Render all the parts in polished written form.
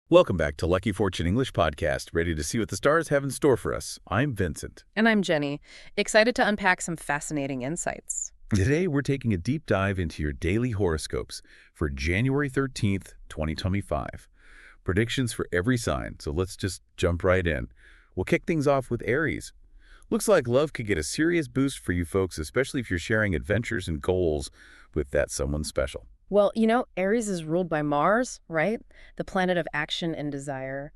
Welcome back to Lucky Fortune English Podcast, ready to see what the stars have in store for us. I'm Vincent. And I'm Jenny, excited to unpack some fascinating insights. Today, we're taking a deep dive into your daily horoscopes for January 13th, 2025. Predictions for every sign, so let's just jump right in. We'll kick things off with Aries. Looks like love could get a serious boost for you folks, especially if you're sharing adventures and goals with that someone special. Well, Aries is ruled by Mars, right? The planet of action and desire.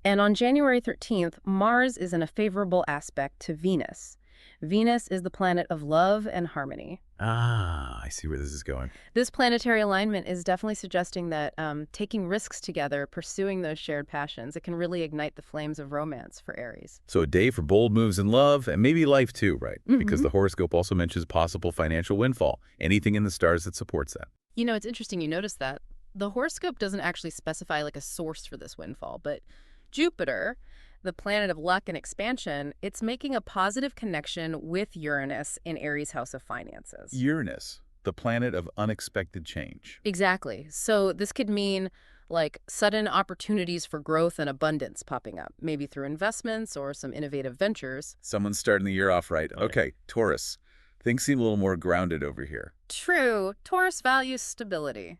And on January 13th, Mars is in a favorable aspect to Venus. Venus is the planet of love and harmony. I see where this is going. This planetary alignment is definitely suggesting that taking risks together, pursuing those shared passions, it can really ignite the flames of romance for Aries. So a day for bold moves in love and maybe life too, right? Because Mhm. the horoscope also mentions possible financial windfall. Anything in the stars that supports that. It's interesting you notice that. The horoscope doesn't actually specify like a source for this windfall, but Jupiter, the planet of luck and expansion, it's making a positive connection with Uranus in Aries' house of finances. Uranus, the planet of unexpected change. Exactly. So this could mean like sudden opportunities for growth and abundance popping up, maybe through investments or some innovative ventures. Someone's starting the year off right. Okay, Taurus. Things seem a little more grounded over here. True, Taurus values stability.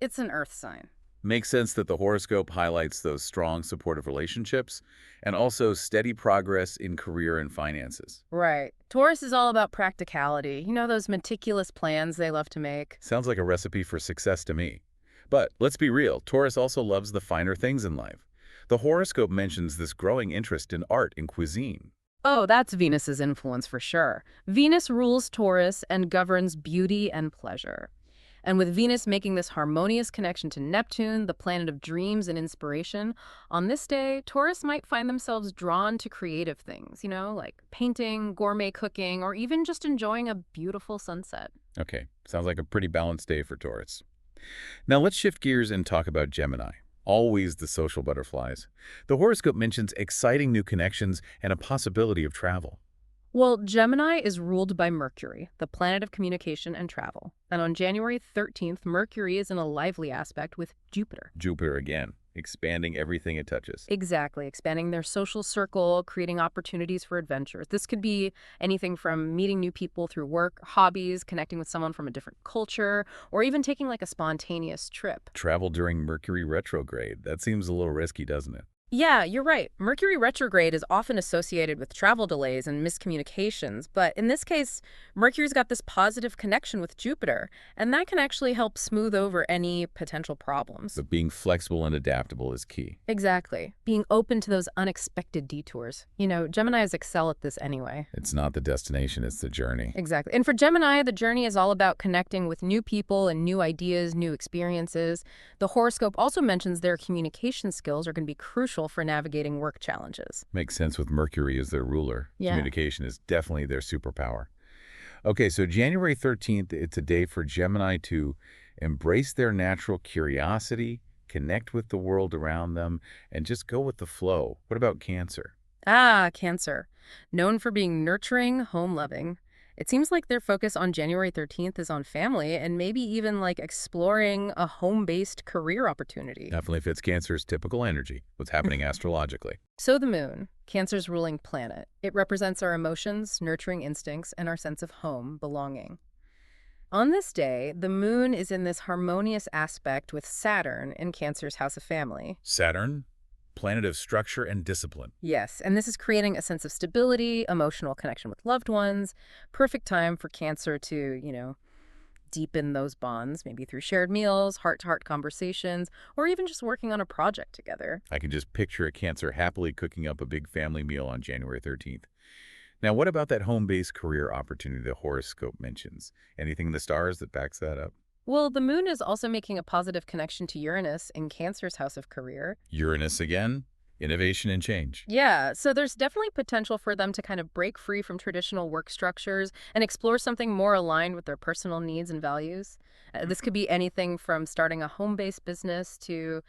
It's an earth sign. Makes sense that the horoscope highlights those strong, supportive relationships and also steady progress in career and finances. Right. Taurus is all about practicality. Those meticulous plans they love to make. Sounds like a recipe for success to me. But let's be real, Taurus also loves the finer things in life. The horoscope mentions this growing interest in art and cuisine. Oh, that's Venus's influence for sure. Venus rules Taurus and governs beauty and pleasure. And with Venus making this harmonious connection to Neptune, the planet of dreams and inspiration, on this day, Taurus might find themselves drawn to creative things, like painting, gourmet cooking, or even just enjoying a beautiful sunset. Okay, sounds like a pretty balanced day for Taurus. Now let's shift gears and talk about Gemini. Always the social butterflies. The horoscope mentions exciting new connections and a possibility of travel. Well, Gemini is ruled by Mercury, the planet of communication and travel. And on January 13th, Mercury is in a lively aspect with Jupiter. Jupiter again, expanding everything it touches. Exactly, expanding their social circle, creating opportunities for adventures. This could be anything from meeting new people through work, hobbies, connecting with someone from a different culture, or even taking like a spontaneous trip. Travel during Mercury retrograde. That seems a little risky, doesn't it? Yeah, you're right. Mercury retrograde is often associated with travel delays and miscommunications, but in this case, Mercury's got this positive connection with Jupiter, and that can actually help smooth over any potential problems. But being flexible and adaptable is key. Exactly. Being open to those unexpected detours. Geminis excel at this anyway. It's not the destination, it's the journey. Exactly. And for Gemini, the journey is all about connecting with new people and new ideas, new experiences. The horoscope also mentions their communication skills are going to be crucial for navigating work challenges. Makes sense with Mercury as their ruler. Yeah. Communication is definitely their superpower. Okay, so January 13th, it's a day for Gemini to embrace their natural curiosity, connect with the world around them, and just go with the flow. What about Cancer? Cancer. Known for being nurturing, home-loving. It seems like their focus on January 13th is on family and maybe even like exploring a home-based career opportunity. Definitely fits Cancer's typical energy, what's happening astrologically. So the moon, Cancer's ruling planet, it represents our emotions, nurturing instincts, and our sense of home, belonging. On this day, the moon is in this harmonious aspect with Saturn in Cancer's house of family. Saturn, planet of structure and discipline. Yes, and this is creating a sense of stability, emotional connection with loved ones. Perfect time for Cancer to, deepen those bonds, maybe through shared meals, heart-to-heart conversations, or even just working on a project together. I can just picture a Cancer happily cooking up a big family meal on January 13th. Now, what about that home-based career opportunity the horoscope mentions? Anything in the stars that backs that up? Well, the moon is also making a positive connection to Uranus in Cancer's house of career. Uranus again, innovation and change. Yeah, so there's definitely potential for them to kind of break free from traditional work structures and explore something more aligned with their personal needs and values. This could be anything from starting a home-based business to,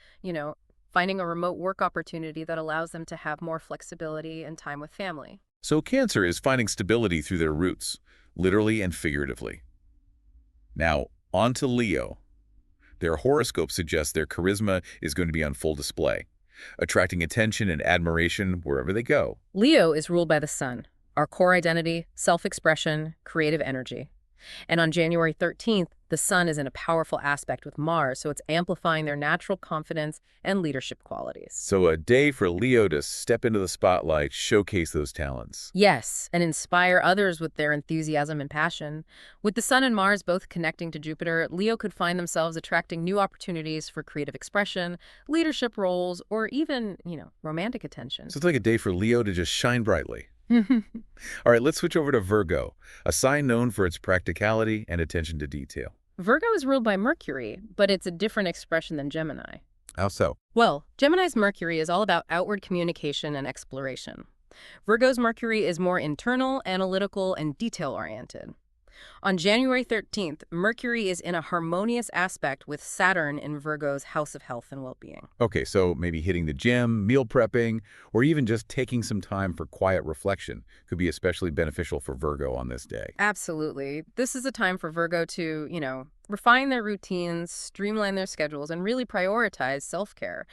finding a remote work opportunity that allows them to have more flexibility and time with family. So Cancer is finding stability through their roots, literally and figuratively. Now, on to Leo. Their horoscope suggests their charisma is going to be on full display, attracting attention and admiration wherever they go. Leo is ruled by the sun, our core identity, self-expression, creative energy. And on January 13th, the sun is in a powerful aspect with Mars, so it's amplifying their natural confidence and leadership qualities. So a day for Leo to step into the spotlight, showcase those talents. Yes, and inspire others with their enthusiasm and passion. With the sun and Mars both connecting to Jupiter, Leo could find themselves attracting new opportunities for creative expression, leadership roles, or even, romantic attention. So it's like a day for Leo to just shine brightly. All right, let's switch over to Virgo, a sign known for its practicality and attention to detail. Virgo is ruled by Mercury, but it's a different expression than Gemini. How so? Well, Gemini's Mercury is all about outward communication and exploration. Virgo's Mercury is more internal, analytical, and detail-oriented. On January 13th, Mercury is in a harmonious aspect with Saturn in Virgo's house of health and well-being. Okay, so maybe hitting the gym, meal prepping, or even just taking some time for quiet reflection could be especially beneficial for Virgo on this day. Absolutely. This is a time for Virgo to, refine their routines, streamline their schedules, and really prioritize self-care.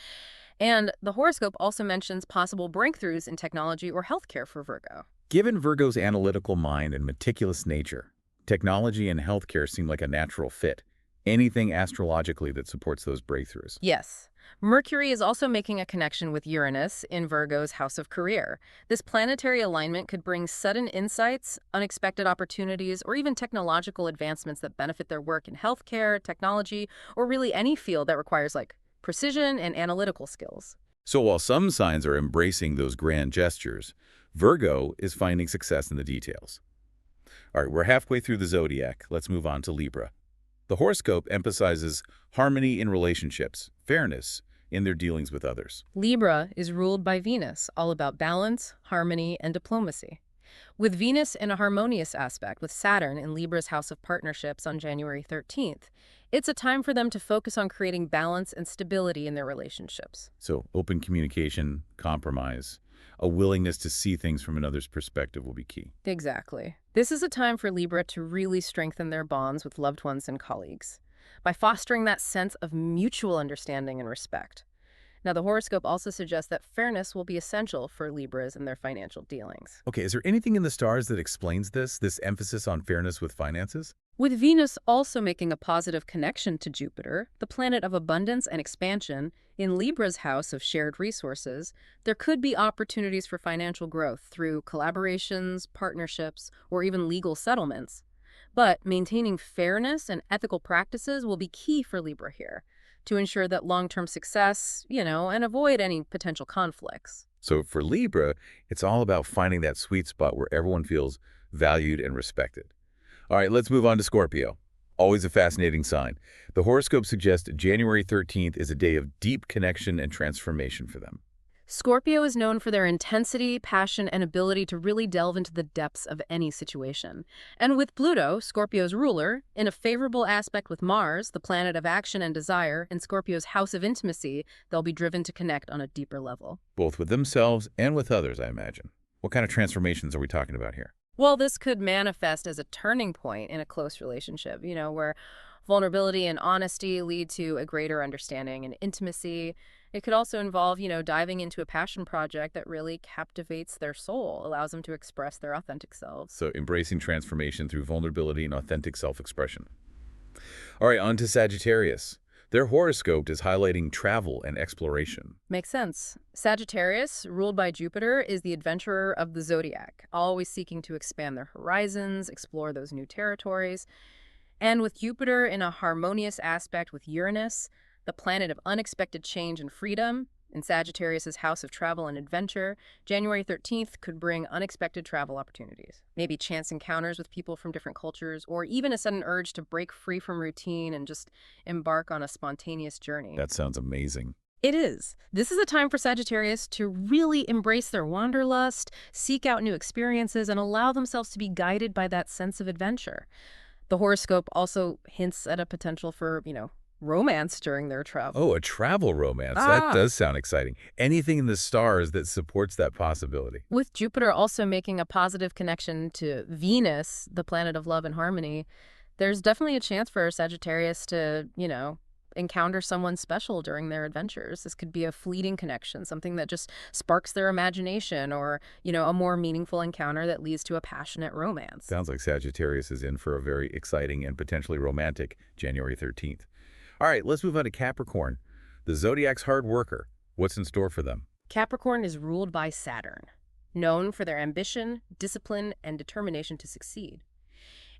And the horoscope also mentions possible breakthroughs in technology or healthcare for Virgo. Given Virgo's analytical mind and meticulous nature, technology and healthcare seem like a natural fit. Anything astrologically that supports those breakthroughs. Yes. Mercury is also making a connection with Uranus in Virgo's house of career. This planetary alignment could bring sudden insights, unexpected opportunities, or even technological advancements that benefit their work in healthcare, technology, or really any field that requires precision and analytical skills. So while some signs are embracing those grand gestures, Virgo is finding success in the details. All right, we're halfway through the Zodiac. Let's move on to Libra. The horoscope emphasizes harmony in relationships, fairness in their dealings with others. Libra is ruled by Venus, all about balance, harmony, and diplomacy. With Venus in a harmonious aspect with Saturn in Libra's house of partnerships on January 13th, it's a time for them to focus on creating balance and stability in their relationships. So open communication, compromise, a willingness to see things from another's perspective will be key. Exactly. This is a time for Libra to really strengthen their bonds with loved ones and colleagues by fostering that sense of mutual understanding and respect. Now, the horoscope also suggests that fairness will be essential for Libras in their financial dealings. Okay, is there anything in the stars that explains this emphasis on fairness with finances? With Venus also making a positive connection to Jupiter, the planet of abundance and expansion, in Libra's house of shared resources, there could be opportunities for financial growth through collaborations, partnerships, or even legal settlements. But maintaining fairness and ethical practices will be key for Libra here to ensure that long-term success, and avoid any potential conflicts. So for Libra, it's all about finding that sweet spot where everyone feels valued and respected. All right, let's move on to Scorpio. Always a fascinating sign. The horoscope suggests January 13th is a day of deep connection and transformation for them. Scorpio is known for their intensity, passion, and ability to really delve into the depths of any situation. And with Pluto, Scorpio's ruler, in a favorable aspect with Mars, the planet of action and desire, in Scorpio's house of intimacy, they'll be driven to connect on a deeper level. Both with themselves and with others, I imagine. What kind of transformations are we talking about here? Well, this could manifest as a turning point in a close relationship, where vulnerability and honesty lead to a greater understanding and intimacy. It could also involve, diving into a passion project that really captivates their soul, allows them to express their authentic selves. So embracing transformation through vulnerability and authentic self-expression. All right, on to Sagittarius. Their horoscope is highlighting travel and exploration. Makes sense. Sagittarius, ruled by Jupiter, is the adventurer of the Zodiac, always seeking to expand their horizons, explore those new territories. And with Jupiter in a harmonious aspect with Uranus, the planet of unexpected change and freedom, in Sagittarius's house of travel and adventure, January 13th could bring unexpected travel opportunities. Maybe chance encounters with people from different cultures, or even a sudden urge to break free from routine and just embark on a spontaneous journey. That sounds amazing. It is. This is a time for Sagittarius to really embrace their wanderlust, seek out new experiences, and allow themselves to be guided by that sense of adventure. The horoscope also hints at a potential for, romance during their travel. Oh, a travel romance. That does sound exciting. Anything in the stars that supports that possibility. With Jupiter also making a positive connection to Venus, the planet of love and harmony, there's definitely a chance for Sagittarius to, encounter someone special during their adventures. This could be a fleeting connection, something that just sparks their imagination, or, a more meaningful encounter that leads to a passionate romance. Sounds like Sagittarius is in for a very exciting and potentially romantic January 13th. All right, let's move on to Capricorn. The Zodiac's hard worker. What's in store for them? Capricorn is ruled by Saturn, known for their ambition, discipline, and determination to succeed.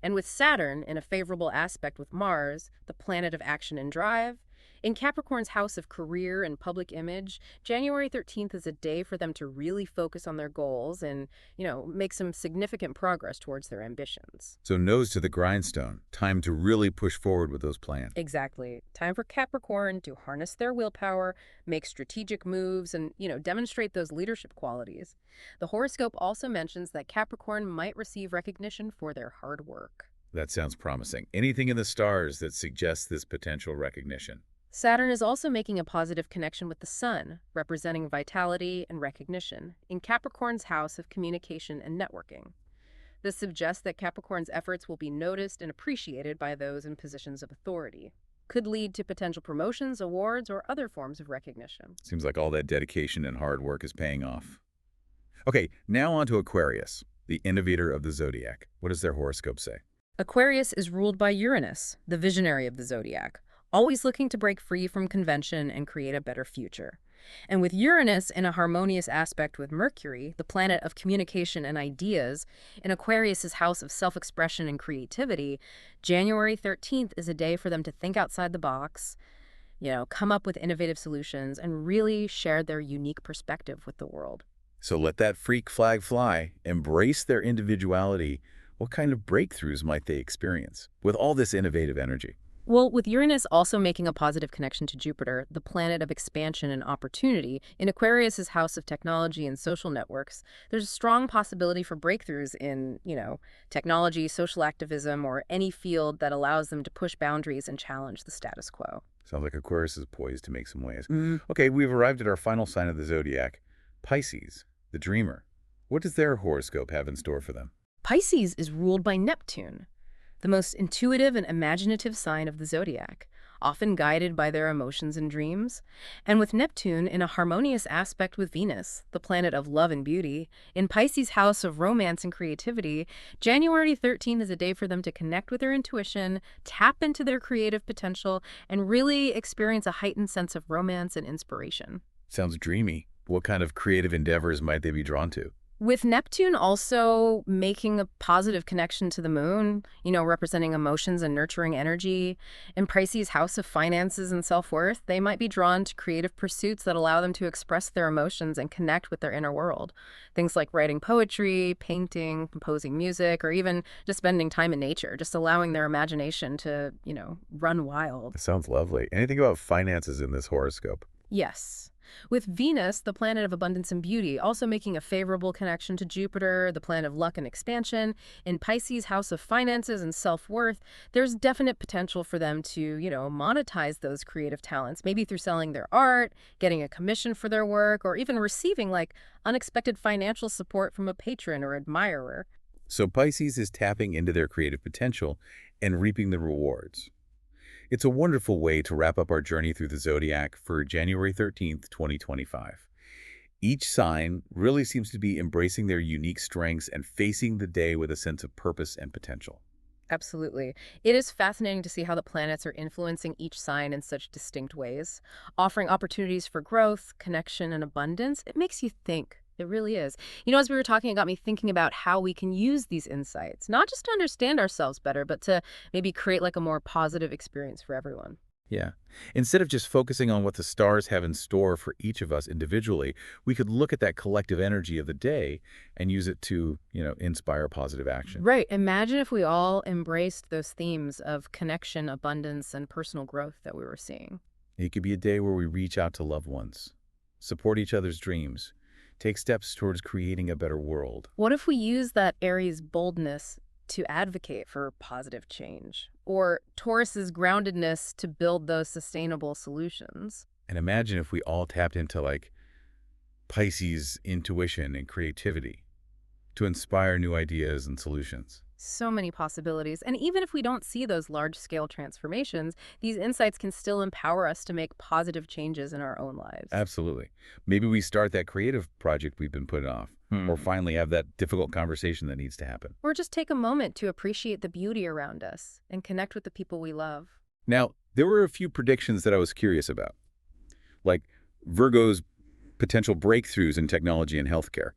And with Saturn in a favorable aspect with Mars, the planet of action and drive, in Capricorn's house of career and public image, January 13th is a day for them to really focus on their goals and, make some significant progress towards their ambitions. So nose to the grindstone. Time to really push forward with those plans. Exactly. Time for Capricorn to harness their willpower, make strategic moves, and, demonstrate those leadership qualities. The horoscope also mentions that Capricorn might receive recognition for their hard work. That sounds promising. Anything in the stars that suggests this potential recognition? Saturn is also making a positive connection with the Sun, representing vitality and recognition, in Capricorn's house of communication and networking. This suggests that Capricorn's efforts will be noticed and appreciated by those in positions of authority. Could lead to potential promotions, awards, or other forms of recognition. Seems like all that dedication and hard work is paying off. Okay, now on to Aquarius, the innovator of the Zodiac. What does their horoscope say? Aquarius is ruled by Uranus, the visionary of the Zodiac, always looking to break free from convention and create a better future. And with Uranus in a harmonious aspect with Mercury, the planet of communication and ideas, in Aquarius's house of self-expression and creativity, January 13th is a day for them to think outside the box, come up with innovative solutions, and really share their unique perspective with the world. So let that freak flag fly. Embrace their individuality. What kind of breakthroughs might they experience with all this innovative energy? Well, with Uranus also making a positive connection to Jupiter, the planet of expansion and opportunity, in Aquarius's house of technology and social networks, there's a strong possibility for breakthroughs in, technology, social activism, or any field that allows them to push boundaries and challenge the status quo. Sounds like Aquarius is poised to make some waves. Okay, we've arrived at our final sign of the Zodiac, Pisces, the dreamer. What does their horoscope have in store for them? Pisces is ruled by Neptune, the most intuitive and imaginative sign of the Zodiac, often guided by their emotions and dreams. And with Neptune in a harmonious aspect with Venus, the planet of love and beauty, in Pisces' house of romance and creativity, January 13th is a day for them to connect with their intuition, tap into their creative potential, and really experience a heightened sense of romance and inspiration. Sounds dreamy. What kind of creative endeavors might they be drawn to? With Neptune also making a positive connection to the moon, representing emotions and nurturing energy, in Pisces' house of finances and self-worth, they might be drawn to creative pursuits that allow them to express their emotions and connect with their inner world. Things like writing poetry, painting, composing music, or even just spending time in nature, just allowing their imagination to, run wild. That sounds lovely. Anything about finances in this horoscope? Yes. With Venus, the planet of abundance and beauty, also making a favorable connection to Jupiter, the planet of luck and expansion, in Pisces' house of finances and self-worth, there's definite potential for them to, monetize those creative talents, maybe through selling their art, getting a commission for their work, or even receiving, unexpected financial support from a patron or admirer. So Pisces is tapping into their creative potential and reaping the rewards. It's a wonderful way to wrap up our journey through the Zodiac for January 13th, 2025. Each sign really seems to be embracing their unique strengths and facing the day with a sense of purpose and potential. Absolutely. It is fascinating to see how the planets are influencing each sign in such distinct ways, offering opportunities for growth, connection, and abundance. It makes you think. It really is. As we were talking, it got me thinking about how we can use these insights, not just to understand ourselves better, but to maybe create a more positive experience for everyone. Yeah. Instead of just focusing on what the stars have in store for each of us individually, we could look at that collective energy of the day and use it to, inspire positive action. Right. Imagine if we all embraced those themes of connection, abundance, and personal growth that we were seeing. It could be a day where we reach out to loved ones, support each other's dreams, take steps towards creating a better world. What if we use that Aries boldness to advocate for positive change? Or Taurus's groundedness to build those sustainable solutions? And imagine if we all tapped into Pisces' intuition and creativity to inspire new ideas and solutions. So many possibilities. And even if we don't see those large-scale transformations, these insights can still empower us to make positive changes in our own lives. Absolutely. Maybe we start that creative project we've been putting off, or finally have that difficult conversation that needs to happen. Or just take a moment to appreciate the beauty around us and connect with the people we love. Now, there were a few predictions that I was curious about, like Virgo's potential breakthroughs in technology and healthcare.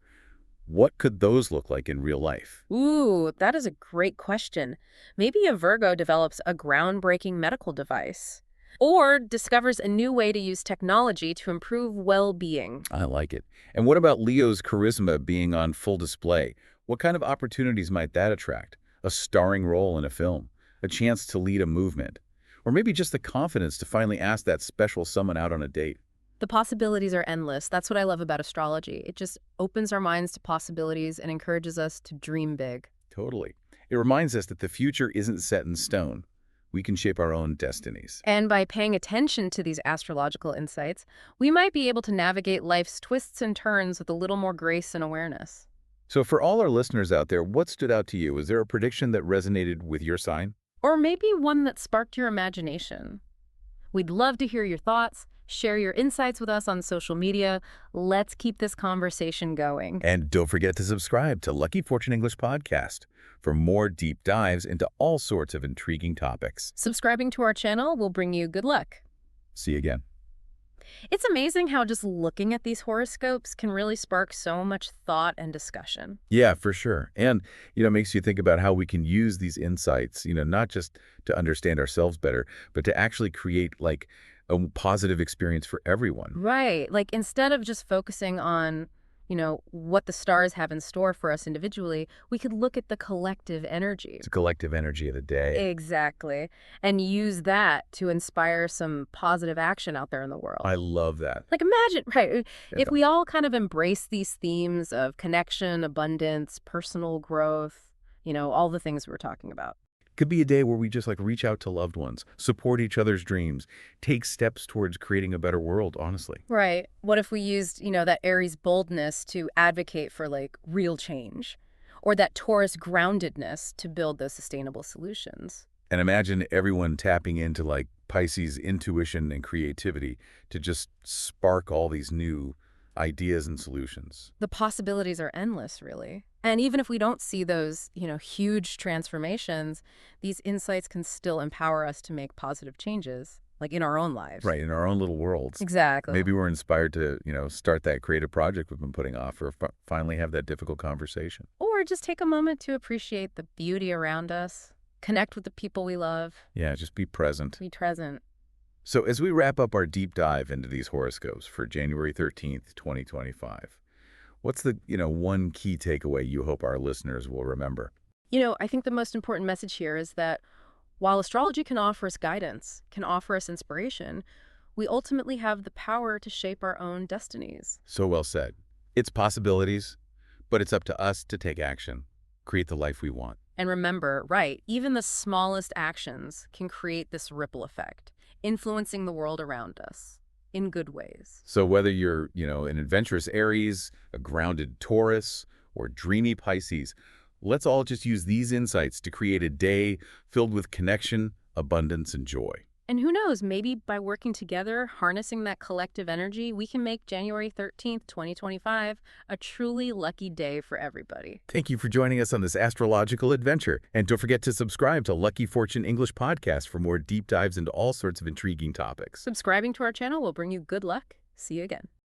What could those look like in real life? Ooh, that is a great question. Maybe a Virgo develops a groundbreaking medical device or discovers a new way to use technology to improve well-being. I like it. And what about Leo's charisma being on full display? What kind of opportunities might that attract? A starring role in a film, a chance to lead a movement, or maybe just the confidence to finally ask that special someone out on a date. The possibilities are endless. That's what I love about astrology. It just opens our minds to possibilities and encourages us to dream big. Totally. It reminds us that the future isn't set in stone. We can shape our own destinies. And by paying attention to these astrological insights, we might be able to navigate life's twists and turns with a little more grace and awareness. So for all our listeners out there, what stood out to you? Was there a prediction that resonated with your sign? Or maybe one that sparked your imagination. We'd love to hear your thoughts. Share your insights with us on social media. Let's keep this conversation going. And don't forget to subscribe to Lucky Fortune English Podcast for more deep dives into all sorts of intriguing topics. Subscribing to our channel will bring you good luck. See you again. It's amazing how just looking at these horoscopes can really spark so much thought and discussion. Yeah, for sure. And, it makes you think about how we can use these insights, not just to understand ourselves better, but to actually create like a positive experience for everyone. Right. Like instead of just focusing on, what the stars have in store for us individually, we could look at the collective energy. It's a collective energy of the day. Exactly. And use that to inspire some positive action out there in the world. I love that. Like imagine, right, if Yeah. we all kind of embrace these themes of connection, abundance, personal growth, all the things we're talking about. Could be a day where we just like reach out to loved ones, support each other's dreams, take steps towards creating a better world, honestly. Right. What if we used, that Aries boldness to advocate for like real change, or that Taurus groundedness to build those sustainable solutions? And imagine everyone tapping into like Pisces' intuition and creativity to just spark all these new ideas and solutions. The possibilities are endless, really. And even if we don't see those, huge transformations, these insights can still empower us to make positive changes, like in our own lives. Right, in our own little worlds. Exactly. Maybe we're inspired to, start that creative project we've been putting off, or finally have that difficult conversation. Or just take a moment to appreciate the beauty around us, connect with the people we love. Yeah, just be present. Be present. So as we wrap up our deep dive into these horoscopes for January 13th, 2025, what's the, one key takeaway you hope our listeners will remember? I think the most important message here is that while astrology can offer us guidance, can offer us inspiration, we ultimately have the power to shape our own destinies. So well said. It's possibilities, but it's up to us to take action, create the life we want. And remember, right, even the smallest actions can create this ripple effect, influencing the world around us in good ways. So whether you're, an adventurous Aries, a grounded Taurus, or dreamy Pisces, let's all just use these insights to create a day filled with connection, abundance, and joy. And who knows, maybe by working together, harnessing that collective energy, we can make January 13th, 2025 a truly lucky day for everybody. Thank you for joining us on this astrological adventure. And don't forget to subscribe to Lucky Fortune English Podcast for more deep dives into all sorts of intriguing topics. Subscribing to our channel will bring you good luck. See you again.